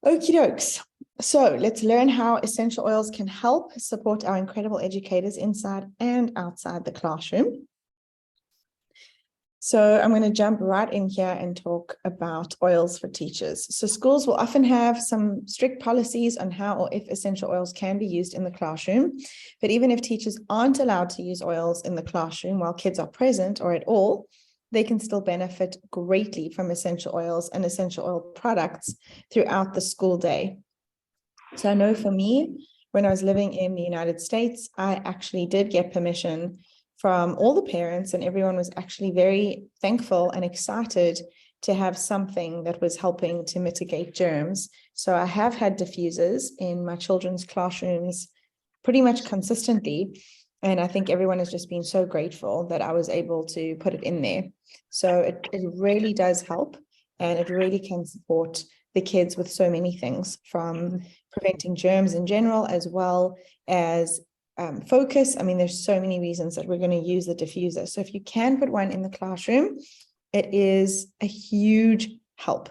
Okie dokes. So let's learn how essential oils can help support our incredible educators inside and outside the classroom. So I'm going to jump right in here and talk about oils for teachers. So schools will often have some strict policies on how or if essential oils can be used in the classroom. But even if teachers aren't allowed to use oils in the classroom while kids are present or at all, they can still benefit greatly from essential oils and essential oil products throughout the school day. So I know for me, when I was living in the United States, I actually did get permission from all the parents, and everyone was actually very thankful and excited to have something that was helping to mitigate germs. So I have had diffusers in my children's classrooms pretty much consistently. And I think everyone has just been so grateful that I was able to put it in there. So it really does help, and it really can support the kids with so many things, from preventing germs in general, as well as focus. I mean, there's so many reasons that we're going to use the diffuser. So if you can put one in the classroom, it is a huge help.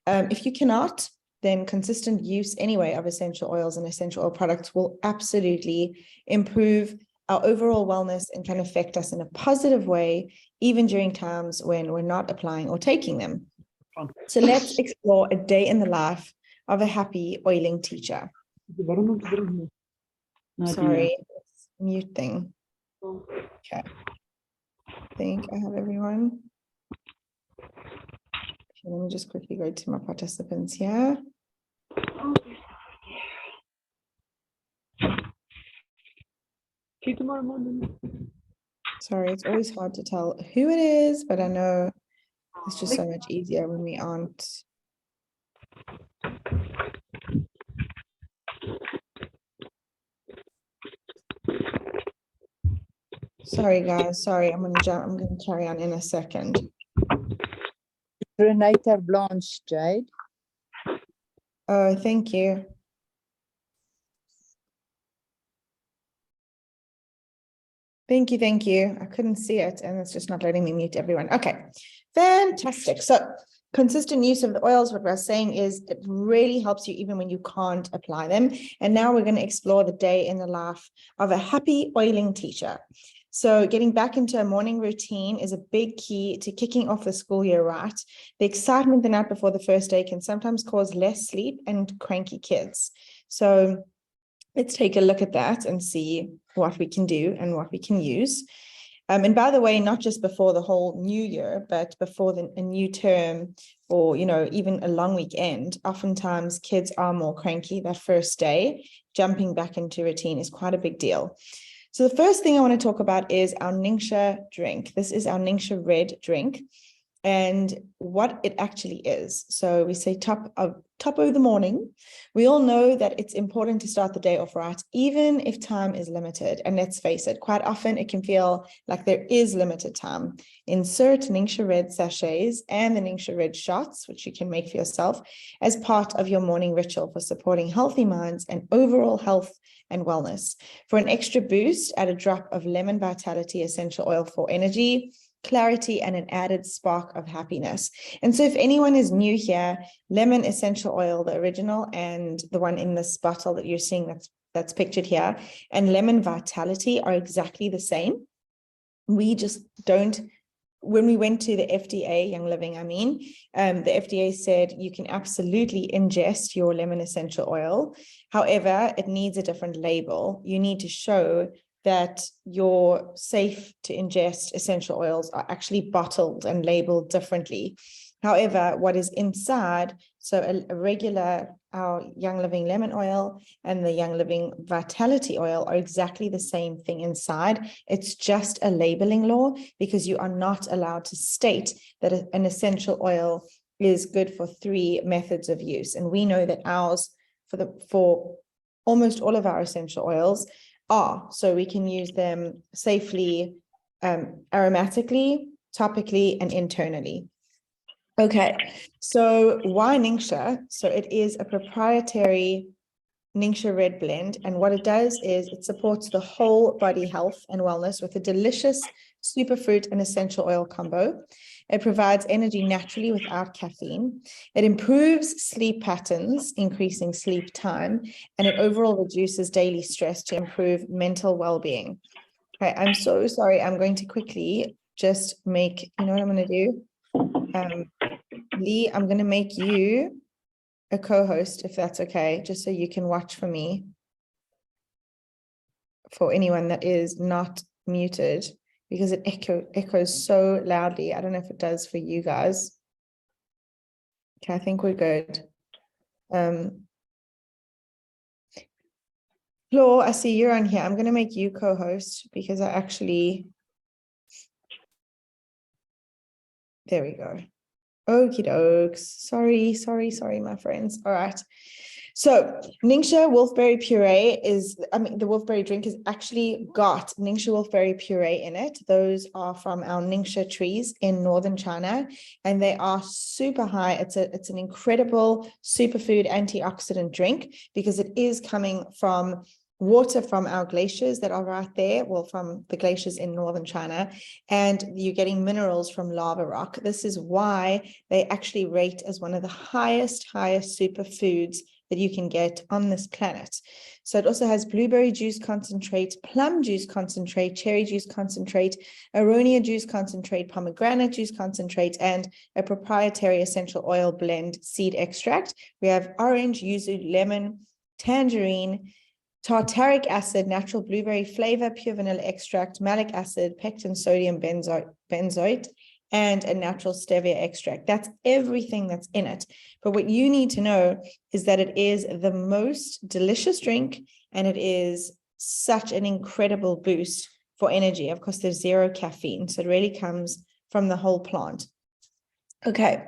If you cannot, then consistent use anyway of essential oils and essential oil products will absolutely improve our overall wellness and can affect us in a positive way, even during times when we're not applying or taking them. So let's explore a day in the life of a happy oiling teacher. Sorry, mute thing. Okay. I think I have everyone. Okay, let me just quickly go to my participants here. Tomorrow morning. Sorry, it's always hard to tell who it is, but I know it's just so much easier when we aren't. Sorry, guys. Sorry, I'm going to carry on in a second. Renata Blanche, Jade. Oh, thank you. Thank you. I couldn't see it, and it's just not letting me mute everyone. Okay, fantastic. So consistent use of the oils, what we're saying is it really helps you even when you can't apply them. And now we're going to explore the day in the life of a happy oiling teacher. So getting back into a morning routine is a big key to kicking off the school year right. The excitement the night before the first day can sometimes cause less sleep and cranky kids. So let's take a look at that and see what we can do and what we can use. And by the way, not just before the whole new year, but before a new term, or, even a long weekend, oftentimes kids are more cranky that first day. Jumping back into routine is quite a big deal. So the first thing I want to talk about is our Ningxia drink. This is our Ningxia red drink and what it actually is. So we say top of the morning. We all know that it's important to start the day off right, even if time is limited. And let's face it, quite often it can feel like there is limited time. Insert Ningxia red sachets and the Ningxia red shots, which you can make for yourself, as part of your morning ritual for supporting healthy minds and overall health and wellness. For an extra boost, add a drop of lemon vitality essential oil for energy, clarity, and an added spark of happiness. And so if anyone is new here, lemon essential oil, the original, and the one in this bottle that you're seeing that's pictured here, and lemon vitality are exactly the same. We just don't. When we went to the FDA, Young Living, the FDA said you can absolutely ingest your lemon essential oil. However, it needs a different label. You need to show that you're safe to ingest essential oils are actually bottled and labeled differently. However, what is inside, so a regular, our Young Living lemon oil and the Young Living vitality oil are exactly the same thing inside. It's just a labeling law because you are not allowed to state that an essential oil is good for 3 methods of use. And we know that ours, for almost all of our essential oils, are. So we can use them safely, aromatically, topically, and internally. Okay, so why Ningxia? So it is a proprietary Ningxia red blend, and what it does is it supports the whole body health and wellness with a delicious superfruit and essential oil combo. It provides energy naturally without caffeine. It improves sleep patterns, increasing sleep time, and it overall reduces daily stress to improve mental well-being. Okay, I'm so sorry. I'm going to quickly just make, you know what I'm going to do? Lee, I'm going to make you a co-host, if that's okay, just so you can watch for me. For anyone that is not muted, because it echoes so loudly. I don't know if it does for you guys. Okay, I think we're good. Flo, I see you're on here. I'm going to make you co-host because I actually, there we go. Okie dokes. Sorry, my friends. All right. So Ningxia wolfberry puree is, the wolfberry drink has actually got Ningxia wolfberry puree in it. Those are from our Ningxia trees in northern China, and they are super high. It's an incredible superfood antioxidant drink because it is coming from water from our glaciers that are right there, well, from the glaciers in northern China, and you're getting minerals from lava rock. This is why they actually rate as one of the highest superfoods that you can get on this planet. So it also has blueberry juice concentrate, plum juice concentrate, cherry juice concentrate, aronia juice concentrate, pomegranate juice concentrate, and a proprietary essential oil blend seed extract. We have orange, yuzu, lemon, tangerine, tartaric acid, natural blueberry flavor, pure vanilla extract, malic acid, pectin, sodium benzoate, and a natural stevia extract. That's everything that's in it. But what you need to know is that it is the most delicious drink, and it is such an incredible boost for energy. Of course, there's zero caffeine, so it really comes from the whole plant. Okay,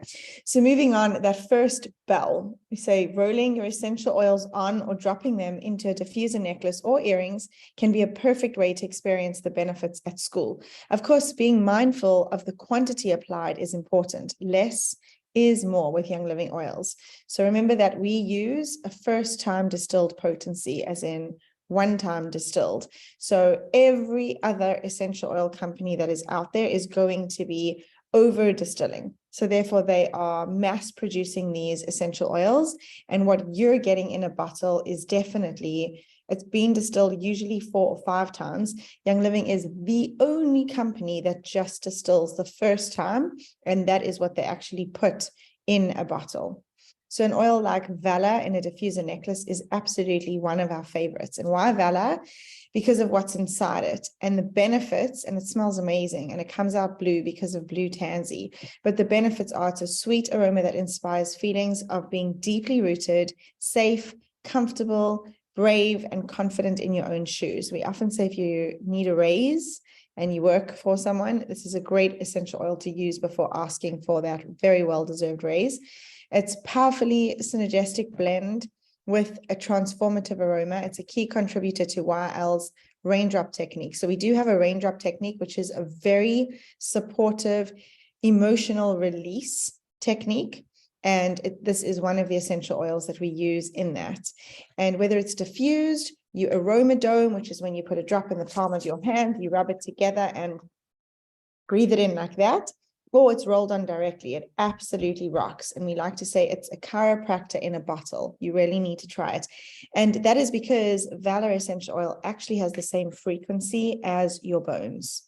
so moving on, that first bell, we say rolling your essential oils on or dropping them into a diffuser necklace or earrings can be a perfect way to experience the benefits at school. Of course, being mindful of the quantity applied is important. Less is more with Young Living oils. So remember that we use a first-time distilled potency, as in one-time distilled. So every other essential oil company that is out there is going to be over distilling. So therefore they are mass producing these essential oils. And what you're getting in a bottle is definitely, it's been distilled usually 4 or 5 times. Young Living is the only company that just distills the first time. And that is what they actually put in a bottle. So an oil like Valor in a diffuser necklace is absolutely one of our favorites. And why Valor? Because of what's inside it and the benefits, and it smells amazing, and it comes out blue because of blue tansy. But the benefits are, it's a sweet aroma that inspires feelings of being deeply rooted, safe, comfortable, brave, and confident in your own shoes. We often say if you need a raise and you work for someone, this is a great essential oil to use before asking for that very well-deserved raise. It's powerfully synergistic blend with a transformative aroma. It's a key contributor to YL's raindrop technique. So we do have a raindrop technique, which is a very supportive emotional release technique. And this is one of the essential oils that we use in that. And whether it's diffused, you aroma dome, which is when you put a drop in the palm of your hand, you rub it together and breathe it in like that, or it's rolled on directly. It absolutely rocks. And we like to say it's a chiropractor in a bottle. You really need to try it. And that is because Valor essential oil actually has the same frequency as your bones.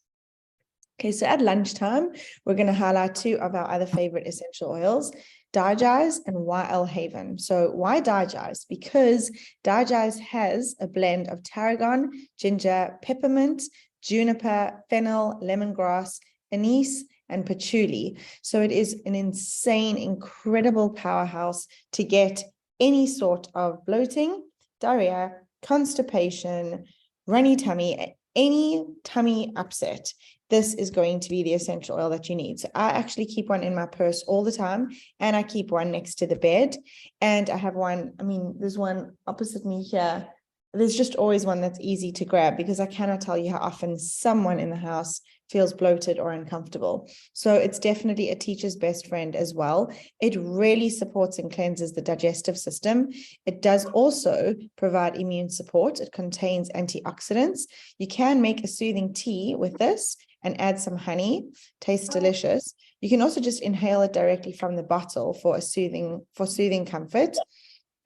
Okay, so at lunchtime, we're going to highlight 2 of our other favorite essential oils, Digize and YL Haven. So why Digize? Because Digize has a blend of tarragon, ginger, peppermint, juniper, fennel, lemongrass, anise, and patchouli. So it is an insane, incredible powerhouse to get any sort of bloating, diarrhea, constipation, runny tummy, any tummy upset. This is going to be the essential oil that you need. So I actually keep one in my purse all the time, and I keep one next to the bed. And I have one, there's one opposite me here. There's just always one that's easy to grab, because I cannot tell you how often someone in the house feels bloated or uncomfortable. So it's definitely a teacher's best friend as well. It really supports and cleanses the digestive system. It does also provide immune support. It contains antioxidants. You can make a soothing tea with this, and add some honey. Tastes delicious. You can also just inhale it directly from the bottle for soothing comfort.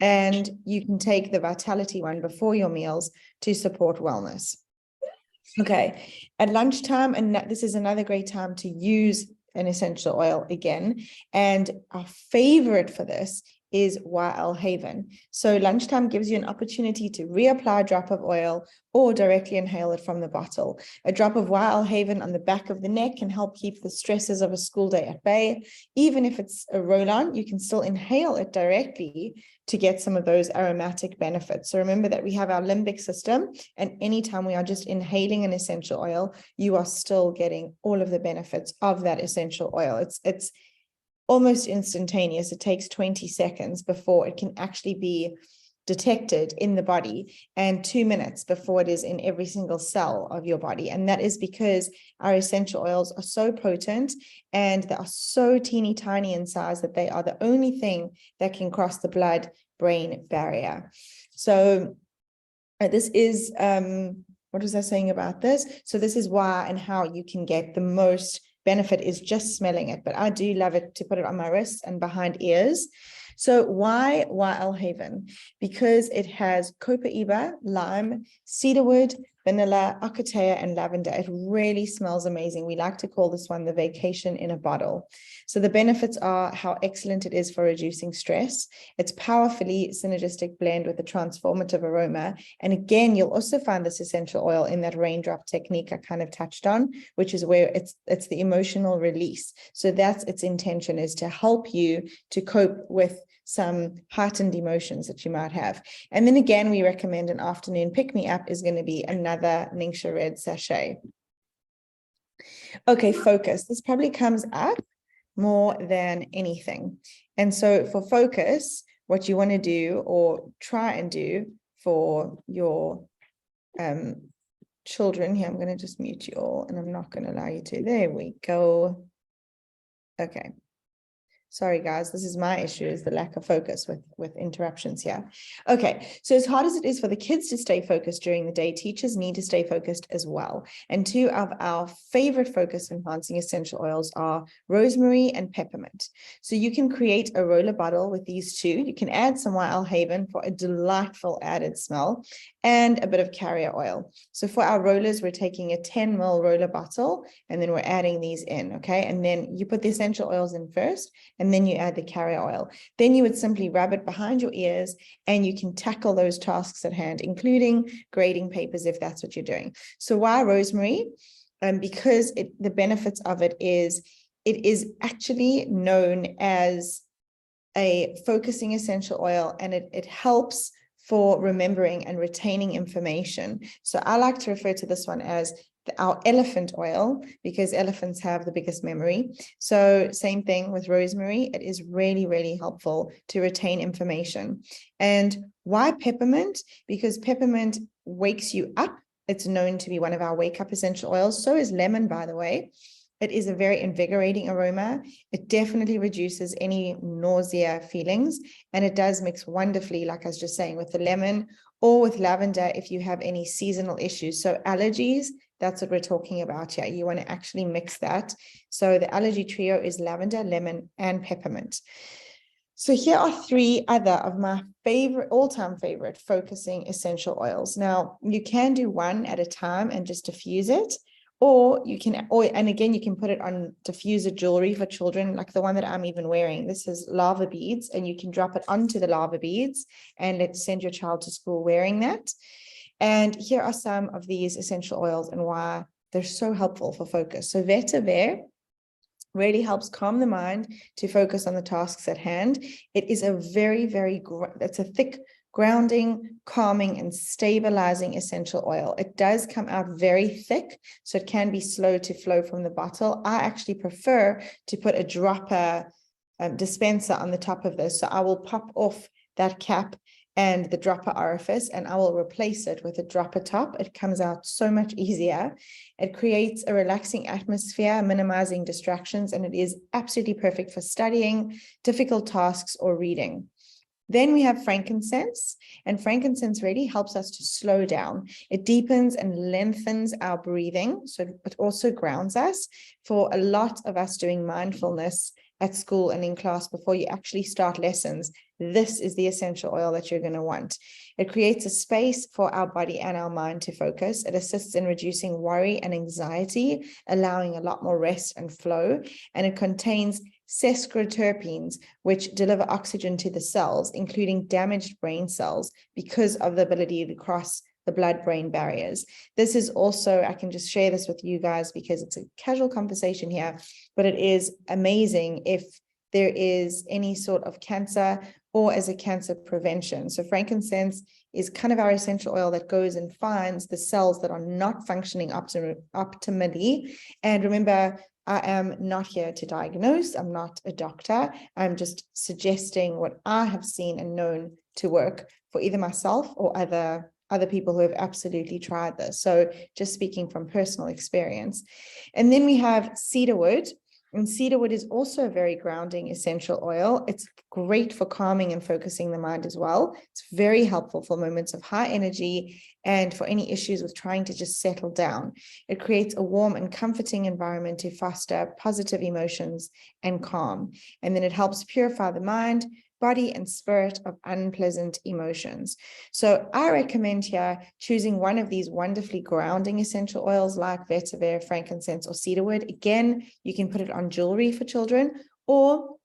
And you can take the Vitality one before your meals to support wellness. Okay, at lunchtime, and this is another great time to use an essential oil again. And our favorite for this is YL Haven. So lunchtime gives you an opportunity to reapply a drop of oil or directly inhale it from the bottle. A drop of YL Haven on the back of the neck can help keep the stresses of a school day at bay. Even if it's a roll-on, you can still inhale it directly to get some of those aromatic benefits. So remember that we have our limbic system, and anytime we are just inhaling an essential oil, you are still getting all of the benefits of that essential oil. It's almost instantaneous. It takes 20 seconds before it can actually be detected in the body, and 2 minutes before it is in every single cell of your body. And that is because our essential oils are so potent and they are so teeny tiny in size that they are the only thing that can cross the blood-brain barrier. So this is, what was I saying about this? So this is why and how you can get the most benefit is just smelling it, but I do love it to put it on my wrists and behind ears. So why YL Haven? Because it has copaiba, lime, cedarwood, vanilla, ocotea, and lavender. It really smells amazing. We like to call this one the vacation in a bottle. So the benefits are how excellent it is for reducing stress. It's powerfully synergistic blend with a transformative aroma. And again, you'll also find this essential oil in that raindrop technique I kind of touched on, which is where it's the emotional release. So that's its intention, is to help you to cope with some heightened emotions that you might have. And then again, we recommend an afternoon pick-me-up is going to be another Ningxia Red sachet. Okay, focus. This probably comes up more than anything. And so for focus, what you want to do or try and do for your children here, I'm going to just mute you all and I'm not going to allow you to. There we go. Okay. Sorry, guys, this is my issue, is the lack of focus with interruptions here. Okay, so as hard as it is for the kids to stay focused during the day, teachers need to stay focused as well. And two of our favorite focus enhancing essential oils are rosemary and peppermint. So you can create a roller bottle with these two. You can add some YL Haven for a delightful added smell and a bit of carrier oil. So for our rollers, we're taking a 10 ml roller bottle and then we're adding these in, okay? And then you put the essential oils in first, and then you add the carrier oil. Then you would simply rub it behind your ears and you can tackle those tasks at hand, including grading papers if that's what you're doing. So why rosemary? Because the benefits of it is actually known as a focusing essential oil, and it helps for remembering and retaining information. So I like to refer to this one as our elephant oil, because elephants have the biggest memory. So same thing with rosemary. It is really, really helpful to retain information. And why peppermint? Because peppermint wakes you up. It's known to be one of our wake up essential oils. So is lemon, by the way. It is a very invigorating aroma. It definitely reduces any nausea feelings, and it does mix wonderfully, like I was just saying, with the lemon or with lavender if you have any seasonal issues. So allergies, that's what we're talking about here. You want to actually mix that. So the allergy trio is lavender, lemon, and peppermint. So here are three other of my favorite, all-time favorite focusing essential oils. Now, you can do one at a time and just diffuse it, or you can, and again, you can put it on diffuser jewelry for children, like the one that I'm even wearing. This is lava beads, and you can drop it onto the lava beads and send your child to school wearing that. And here are some of these essential oils and why they're so helpful for focus. So vetiver really helps calm the mind to focus on the tasks at hand. It is a very, it's a thick, grounding, calming, and stabilizing essential oil. It does come out very thick, so it can be slow to flow from the bottle. I actually prefer to put a dropper dispenser on the top of this. So I will pop off that cap and the dropper orifice, and I will replace it with a dropper top. It comes out so much easier. It creates a relaxing atmosphere, minimizing distractions, and it is absolutely perfect for studying, difficult tasks, or reading. Then we have frankincense, and frankincense really helps us to slow down. It deepens and lengthens our breathing, so it also grounds us. For a lot of us doing mindfulness at school and in class before you actually start lessons, this is the essential oil that you're going to want. It creates a space for our body and our mind to focus. It assists in reducing worry and anxiety, allowing a lot more rest and flow. And it contains sesquiterpenes, which deliver oxygen to the cells, including damaged brain cells, because of the ability to cross the blood-brain barriers. This is also, I can just share this with you guys because it's a casual conversation here, but it is amazing if there is any sort of cancer or as a cancer prevention. So frankincense is kind of our essential oil that goes and finds the cells that are not functioning optimally. And remember, I am not here to diagnose. I'm not a doctor. I'm just suggesting what I have seen and known to work for either myself or other people who have absolutely tried this. So just speaking from personal experience. And then we have cedarwood. And cedarwood is also a very grounding essential oil. It's great for calming and focusing the mind as well. It's very helpful for moments of high energy and for any issues with trying to just settle down. It creates a warm and comforting environment to foster positive emotions and calm. And then it helps purify the mind, body, and spirit of unpleasant emotions. So I recommend here choosing one of these wonderfully grounding essential oils like vetiver, frankincense, or cedarwood. Again, you can put it on jewelry for children, or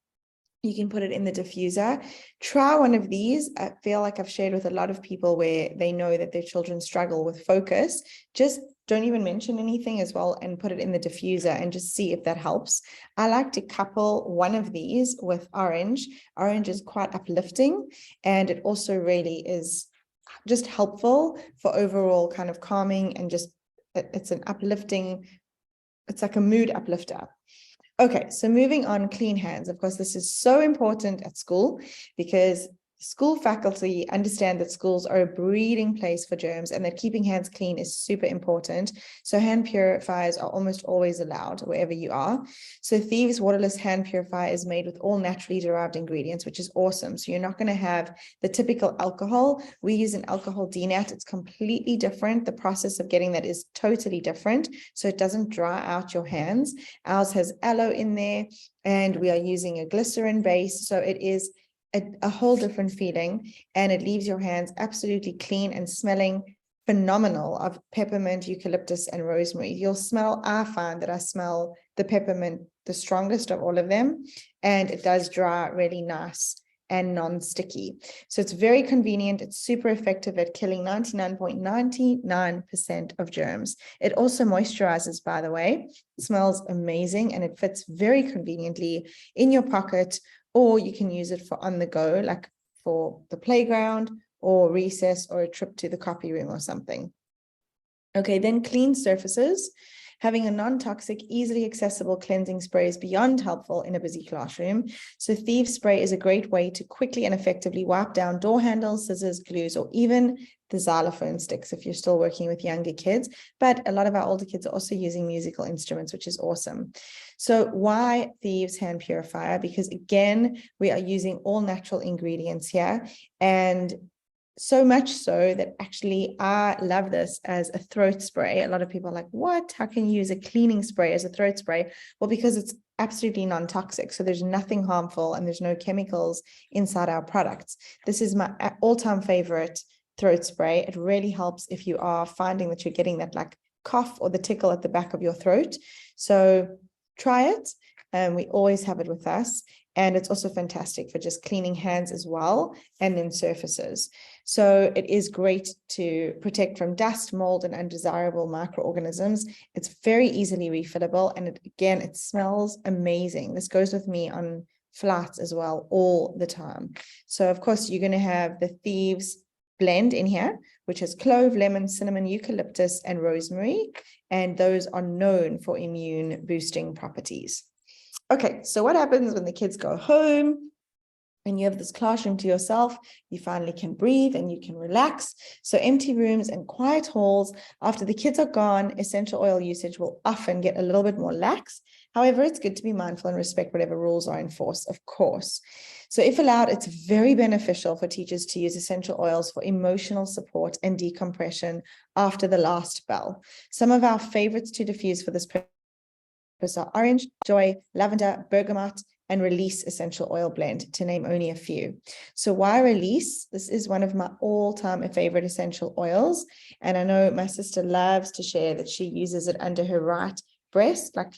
you can put it in the diffuser. Try one of these. I feel like I've shared with a lot of people where they know that their children struggle with focus. Just don't even mention anything as well and put it in the diffuser and just see if that helps. I like to couple one of these with orange. Orange is quite uplifting, and it also really is just helpful for overall kind of calming and just, it's an uplifting, it's like a mood uplifter. Okay, so moving on, clean hands. Of course, this is so important at school because school faculty understand that schools are a breeding place for germs and that keeping hands clean is super important. So hand purifiers are almost always allowed wherever you are. So Thieves Waterless Hand Purifier is made with all naturally derived ingredients, which is awesome. So you're not going to have the typical alcohol. We use an alcohol denat. It's completely different. The process of getting that is totally different. So it doesn't dry out your hands. Ours has aloe in there, and we are using a glycerin base. So it is a whole different feeling, and it leaves your hands absolutely clean and smelling phenomenal of peppermint, eucalyptus, and rosemary. You'll smell, I find that I smell the peppermint the strongest of all of them, and it does dry really nice and non-sticky. So it's very convenient. It's super effective at killing 99.99% of germs. It also moisturizes, by the way. It smells amazing, and it fits very conveniently in your pocket, or you can use it for on the go, like for the playground or recess or a trip to the copy room or something. Okay, then clean surfaces. Having a non-toxic, easily accessible cleansing spray is beyond helpful in a busy classroom. So Thieves Spray is a great way to quickly and effectively wipe down door handles, scissors, glues, or even the xylophone sticks if you're still working with younger kids. But a lot of our older kids are also using musical instruments, which is awesome. So why Thieves Hand Purifier? Because again, we are using all natural ingredients here, and so much so that actually I love this as a throat spray. A lot of people are like, what? How can you use a cleaning spray as a throat spray? Well, because it's absolutely non-toxic. So there's nothing harmful and there's no chemicals inside our products. This is my all-time favorite throat spray. It really helps if you are finding that you're getting that like cough or the tickle at the back of your throat. So try it. We always have it with us. And it's also fantastic for just cleaning hands as well, and then surfaces. So it is great to protect from dust, mold, and undesirable microorganisms. It's very easily refillable. And it smells amazing. This goes with me on flights as well all the time. So of course, you're going to have the Thieves blend in here, which has clove, lemon, cinnamon, eucalyptus, and rosemary. And those are known for immune boosting properties. Okay, so what happens when the kids go home and you have this classroom to yourself? You finally can breathe and you can relax. So empty rooms and quiet halls, after the kids are gone, essential oil usage will often get a little bit more lax. However, it's good to be mindful and respect whatever rules are in force, of course. So if allowed, it's very beneficial for teachers to use essential oils for emotional support and decompression after the last bell. Some of our favorites to diffuse for this purpose are orange, joy, lavender, bergamot, and release essential oil blend, to name only a few. So why release? This is one of my all-time favorite essential oils. And I know my sister loves to share that she uses it under her right breast, like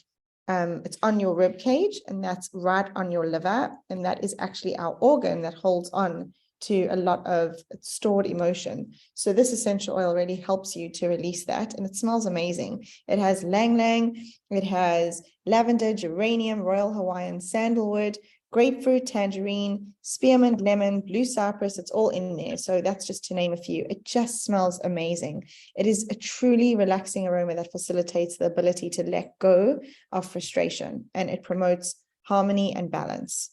it's on your rib cage, and that's right on your liver. And that is actually our organ that holds on to a lot of stored emotion. So this essential oil really helps you to release that, and it smells amazing. It has ylang ylang, it has lavender, geranium, royal Hawaiian sandalwood, grapefruit, tangerine, spearmint, lemon, blue cypress. It's all in there. So that's just to name a few. It just smells amazing. It is a truly relaxing aroma that facilitates the ability to let go of frustration, and it promotes harmony and balance.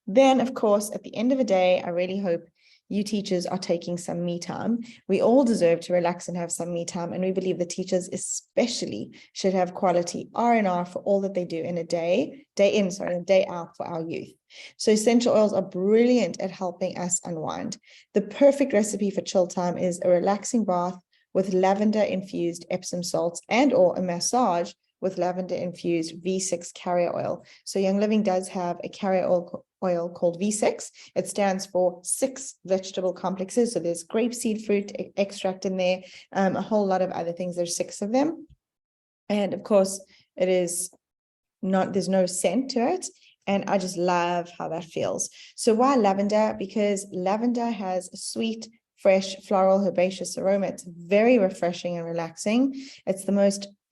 Then, of course, at the end of the day, I really hope you teachers are taking some me time. We all deserve to relax and have some me time, and we believe the teachers especially should have quality R&R for all that they do in a day out for our youth. So essential oils are brilliant at helping us unwind. The perfect recipe for chill time is a relaxing bath with lavender infused Epsom salts and or a massage with lavender infused V6 carrier oil. So Young Living does have a carrier oil called V6. It stands for 6 vegetable complexes. So there's grapeseed fruit extract in there, a whole lot of other things. There's 6 of them. And of course, it is not, there's no scent to it. And I just love how that feels. So why lavender? Because lavender has a sweet, fresh, floral, herbaceous aroma. It's very refreshing and relaxing. It's the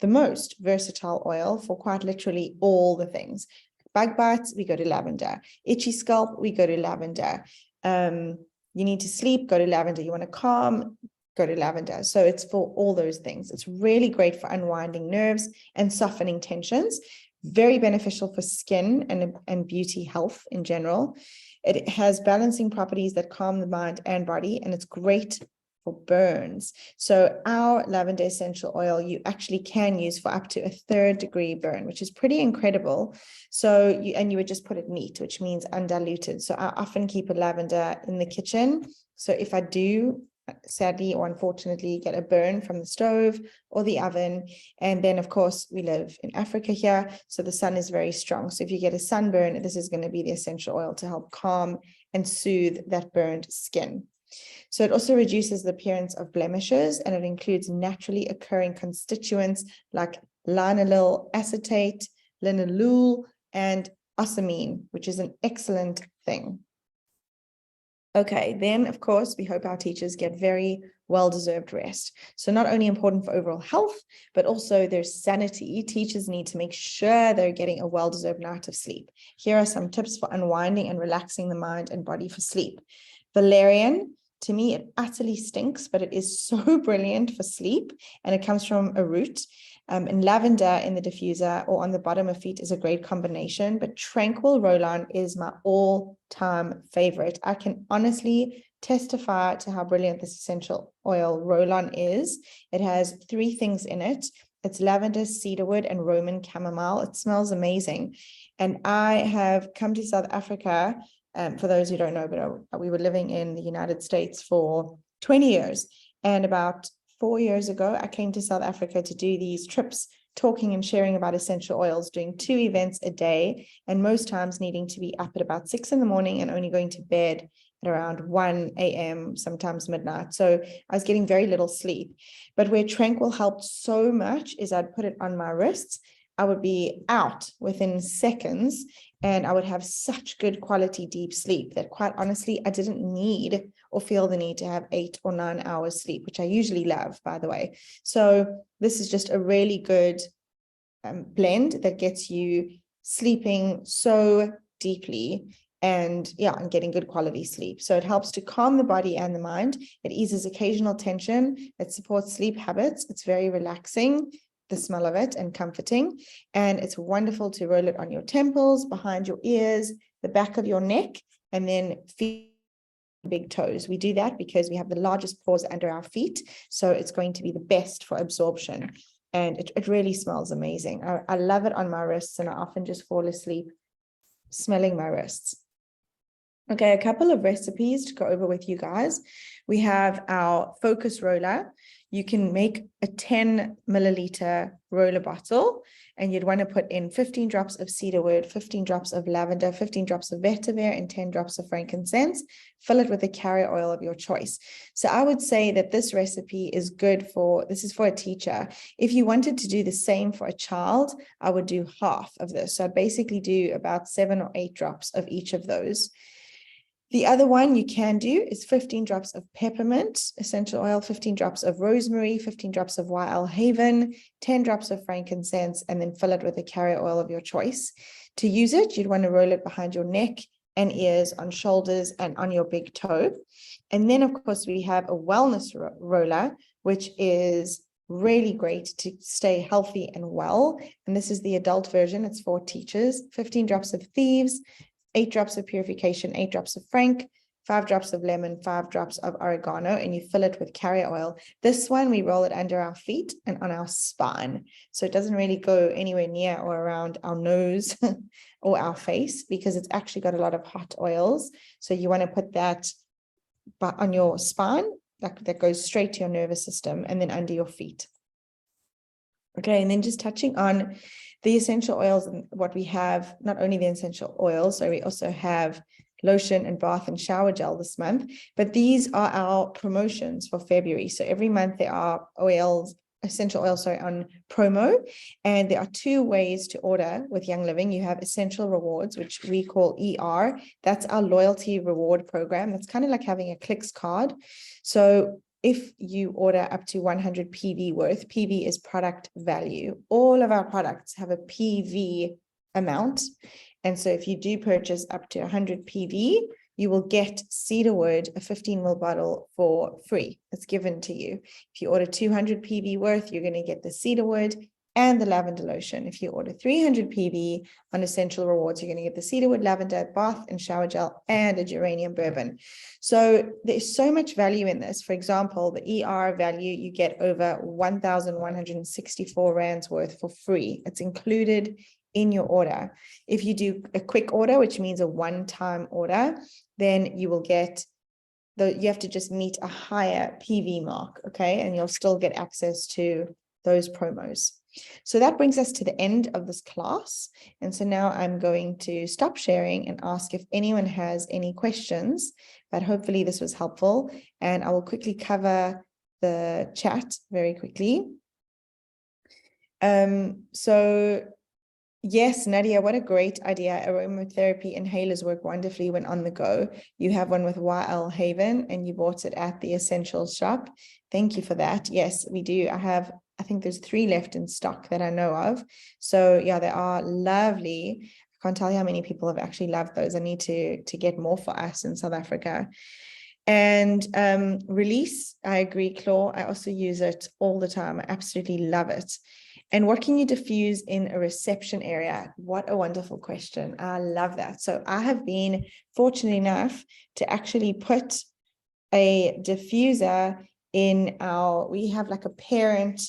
most versatile oil for quite literally all the things. Bug bites, we go to lavender. Itchy scalp, we go to lavender. You need to sleep, go to lavender. You want to calm, go to lavender. So it's for all those things. It's really great for unwinding nerves and softening tensions. Very beneficial for skin and beauty health in general. It has balancing properties that calm the mind and body, and it's great for burns. So our lavender essential oil, you actually can use for up to a 3rd degree burn, which is pretty incredible. So you would just put it neat, which means undiluted. So I often keep a lavender in the kitchen. So if I do, sadly or unfortunately, get a burn from the stove or the oven, and then of course we live in Africa here, so the sun is very strong. So if you get a sunburn, this is going to be the essential oil to help calm and soothe that burned skin. So it also reduces the appearance of blemishes, and it includes naturally occurring constituents like linalool acetate, linalool, and osamine, which is an excellent thing. Okay, then of course, we hope our teachers get very well-deserved rest. So not only important for overall health, but also their sanity. Teachers need to make sure they're getting a well-deserved night of sleep. Here are some tips for unwinding and relaxing the mind and body for sleep. Valerian, to me, it utterly stinks, but it is so brilliant for sleep, and it comes from a root. And lavender in the diffuser or on the bottom of feet is a great combination, but Tranquil Roll-On is my all-time favorite. I can honestly testify to how brilliant this essential oil roll-on is. It has 3 things in it. It's lavender, cedarwood, and Roman chamomile. It smells amazing. And I have come to South Africa, for those who don't know, but we were living in the United States for 20 years. And about 4 years ago, I came to South Africa to do these trips, talking and sharing about essential oils, doing 2 events a day, and most times needing to be up at about 6 in the morning and only going to bed at around 1 a.m., sometimes midnight. So I was getting very little sleep. But where Tranquil helped so much is I'd put it on my wrists. I would be out within seconds, and I would have such good quality deep sleep that quite honestly, I didn't need or feel the need to have 8 or 9 hours sleep, which I usually love, by the way. So this is just a really good blend that gets you sleeping so deeply and getting good quality sleep. So it helps to calm the body and the mind. It eases occasional tension. It supports sleep habits. It's very relaxing, the smell of it, and comforting. And it's wonderful to roll it on your temples, behind your ears, the back of your neck, and then feet, big toes. We do that because we have the largest paws under our feet. So it's going to be the best for absorption. And it really smells amazing. I love it on my wrists, and I often just fall asleep smelling my wrists. Okay, a couple of recipes to go over with you guys. We have our focus roller. You can make a 10 milliliter roller bottle, and you'd want to put in 15 drops of cedarwood, 15 drops of lavender, 15 drops of vetiver, and 10 drops of frankincense. Fill it with a carrier oil of your choice. So I would say that this recipe is good for, this is for a teacher. If you wanted to do the same for a child, I would do half of this. So I'd basically do about 7 or 8 drops of each of those. The other one you can do is 15 drops of peppermint essential oil, 15 drops of rosemary, 15 drops of YL Haven, 10 drops of frankincense, and then fill it with a carrier oil of your choice. To use it, you'd want to roll it behind your neck and ears, on shoulders, and on your big toe. And then, of course, we have a wellness roller, which is really great to stay healthy and well. And this is the adult version. It's for teachers. 15 drops of thieves, 8 drops of purification, 8 drops of frank, 5 drops of lemon, 5 drops of oregano, and you fill it with carrier oil. This one, we roll it under our feet and on our spine. So it doesn't really go anywhere near or around our nose or our face, because it's actually got a lot of hot oils. So you want to put that on your spine, that goes straight to your nervous system, and then under your feet. Okay, and then just touching on the essential oils and what we have, not only the essential oils, so we also have lotion and bath and shower gel this month, but these are our promotions for February. So every month there are essential oils on promo, and there are 2 ways to order with Young Living. You have Essential Rewards, which we call ER. That's our loyalty reward program. That's kind of like having a Clicks card. So if you order up to 100 PV worth, PV is product value. All of our products have a PV amount. And so if you do purchase up to 100 PV, you will get cedarwood, a 15 ml bottle, for free. It's given to you. If you order 200 PV worth, you're going to get the cedarwood and the lavender lotion. If you order 300 PV on Essential Rewards, you're going to get the cedarwood, lavender, bath and shower gel, and a geranium bourbon. So there's so much value in this. For example, the ER value, you get over 1,164 rands worth for free. It's included in your order. If you do a quick order, which means a one-time order, then you will get you have to just meet a higher PV mark, okay? And you'll still get access to those promos. So that brings us to the end of this class. And so now I'm going to stop sharing and ask if anyone has any questions, but hopefully this was helpful. And I will quickly cover the chat very quickly. So yes, Nadia, what a great idea. Aromatherapy inhalers work wonderfully when on the go. You have one with YL Haven and you bought it at the Essentials shop. Thank you for that. Yes, we do. I think there's 3 left in stock that I know of. So yeah, they are lovely. I can't tell you how many people have actually loved those. I need to get more for us in South Africa. And Release, I agree, Claw. I also use it all the time. I absolutely love it. And what can you diffuse in a reception area? What a wonderful question. I love that. So I have been fortunate enough to actually put a diffuser in we have like a parent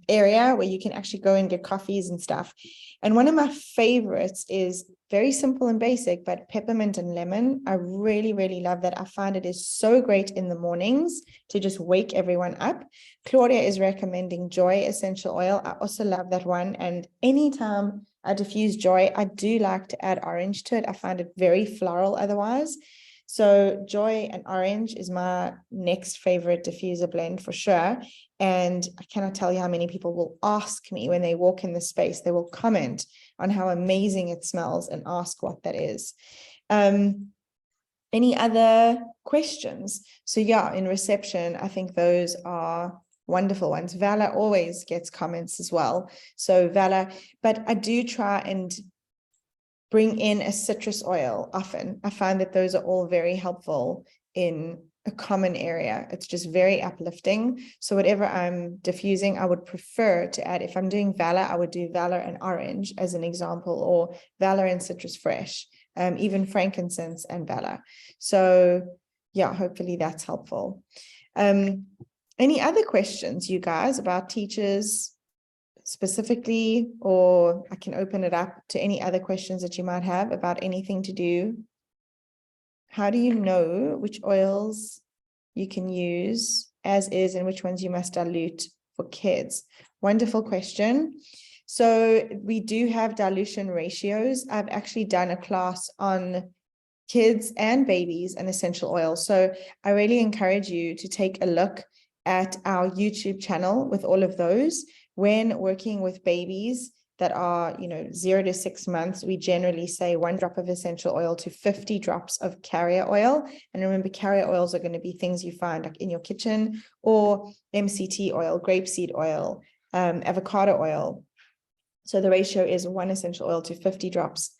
area where you can actually go and get coffees and stuff. And one of my favorites is very simple and basic, but peppermint and lemon. I really, really love that. I find it is so great in the mornings to just wake everyone up. Claudia is recommending Joy essential oil. I also love that one. And anytime I diffuse Joy, I do like to add orange to it. I find it very floral otherwise. So Joy and orange is my next favorite diffuser blend for sure. And I cannot tell you how many people will ask me when they walk in the space, they will comment on how amazing it smells and ask what that is. Any other questions? So yeah, in reception, I think those are wonderful ones. Vala always gets comments as well. So Vala, but I do try and bring in a citrus oil often. I find that those are all very helpful in a common area. It's just very uplifting. So whatever I'm diffusing, I would prefer to add, if I'm doing Valor, I would do Valor and orange as an example, or Valor and citrus fresh, even frankincense and Valor. So yeah, hopefully that's helpful. Any other questions, you guys, about teachers specifically, or I can open it up to any other questions that you might have about anything to do how do you know which oils you can use as is and which ones you must dilute for kids? Wonderful question. So we do have dilution ratios. I've actually done a class on kids and babies and essential oils. So I really encourage you to take a look at our YouTube channel with all of those. When working with babies that are, 0 to 6 months, we generally say 1 drop of essential oil to 50 drops of carrier oil. And remember, carrier oils are going to be things you find like in your kitchen, or MCT oil, grapeseed oil, avocado oil. So the ratio is 1 essential oil to 50 drops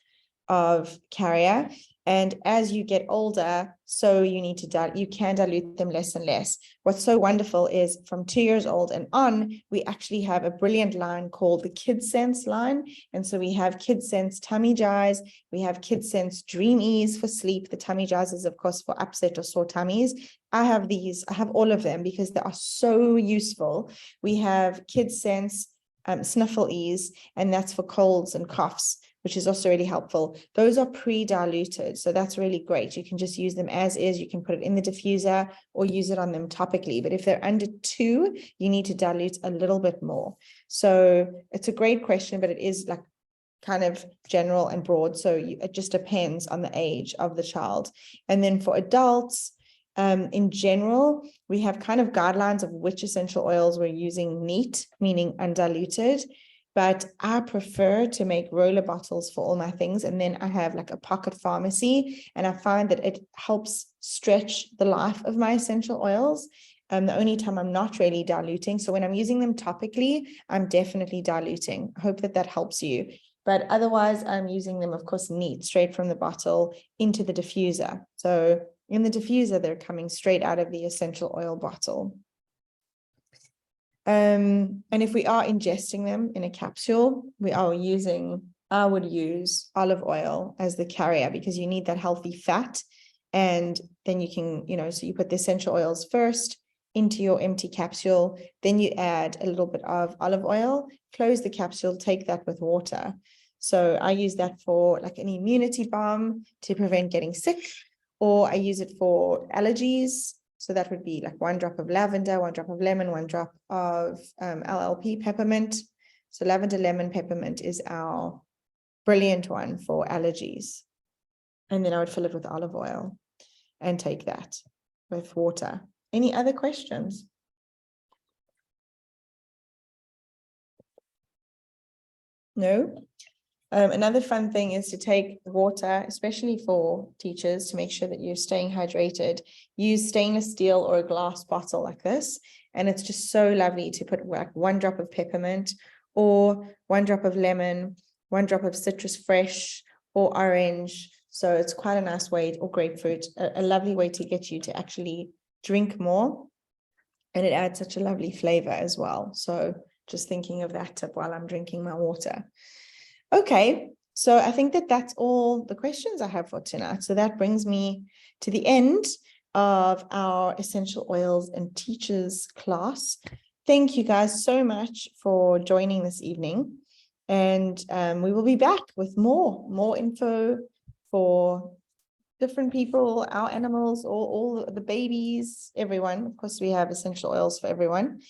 of carrier. And as you get older, so you need to you can dilute them less and less. What's so wonderful is from 2 years old and on, we actually have a brilliant line called the Kids Sense line. And so we have Kids Sense Tummy Jars, we have Kids Sense Dream Ease for sleep. The tummy jars is of course for upset or sore tummies. I have all of them because they are so useful. We have Kids Sense Sniffle Ease, and that's for colds and coughs, which is also really helpful. Those are pre-diluted, so that's really great. You can just use them as is. You can put it in the diffuser or use it on them topically. But if they're under 2, you need to dilute a little bit more. So it's a great question, but it is like kind of general and broad. So it just depends on the age of the child. And then for adults, in general, we have kind of guidelines of which essential oils we're using neat, meaning undiluted. But I prefer to make roller bottles for all my things. And then I have like a pocket pharmacy, and I find that it helps stretch the life of my essential oils. The only time I'm not really diluting. So when I'm using them topically, I'm definitely diluting. I hope that helps you. But otherwise, I'm using them, of course, neat, straight from the bottle into the diffuser. So in the diffuser, they're coming straight out of the essential oil bottle. And if we are ingesting them in a capsule, I would use olive oil as the carrier, because you need that healthy fat. And then you can, so you put the essential oils first into your empty capsule, then you add a little bit of olive oil, close the capsule, take that with water. So I use that for like an immunity balm to prevent getting sick, or I use it for allergies. So that would be like 1 drop of lavender, 1 drop of lemon, 1 drop of LLP peppermint. So lavender, lemon, peppermint is our brilliant one for allergies. And then I would fill it with olive oil and take that with water. Any other questions? No? Another fun thing is to take water, especially for teachers, to make sure that you're staying hydrated. Use stainless steel or a glass bottle like this. And it's just so lovely to put like 1 drop of peppermint, or 1 drop of lemon, 1 drop of citrus fresh or orange. So it's quite a nice way, or grapefruit, a lovely way to get you to actually drink more. And it adds such a lovely flavor as well. So just thinking of that tip while I'm drinking my water. Okay, so I think that's all the questions I have for tonight. So that brings me to the end of our essential oils and teachers class. Thank you guys so much for joining this evening. And we will be back with more info for different people, our animals, all the babies, everyone. Of course, we have essential oils for everyone.